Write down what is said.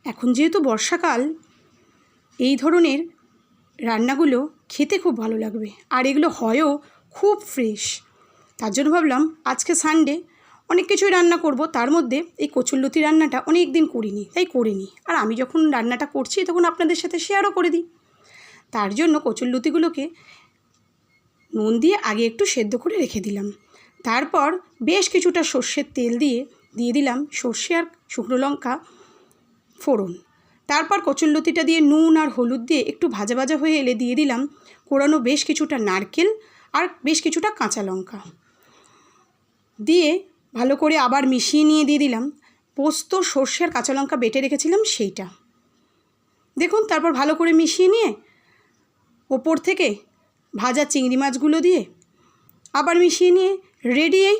এখন যেহেতু বর্ষাকাল, এই ধরনের রান্নাগুলো খেতে খুব ভালো লাগবে, আর এগুলো হয়ও খুব ফ্রেশ। তার জন্য ভাবলাম আজকে সানডে অনেক কিছুই রান্না করব, তার মধ্যে এই কচুরলতি রান্নাটা অনেক দিন করিনি, তাই করে নিই। আর আমি যখন রান্নাটা করছি তখন আপনাদের সাথে শেয়ারও করে দিই। তার জন্য কচুরলতিগুলোকে নুন দিয়ে আগে একটু সেদ্ধ করে রেখে দিলাম। তারপর বেশ কিছুটা সর্ষের তেল দিয়ে দিলাম সর্ষে আর শুকনো লঙ্কা ফোড়ন। তারপর কচুরলতিটা দিয়ে নুন আর হলুদ দিয়ে একটু ভাজা ভাজা হয়ে এলে দিয়ে দিলাম কোরানো বেশ কিছুটা নারকেল আর বেশ কিছুটা কাঁচা লঙ্কা দিয়ে ভালো করে আবার মিশিয়ে নিয়ে দিয়ে দিলাম পোস্ত, সর্ষে আর কাঁচা লঙ্কা বেটে রেখেছিলাম সেইটা। দেখুন, তারপর ভালো করে মিশিয়ে নিয়ে ওপর থেকে ভাজা চিংড়ি মাছগুলো দিয়ে আবার মিশিয়ে নিয়ে রেডি এই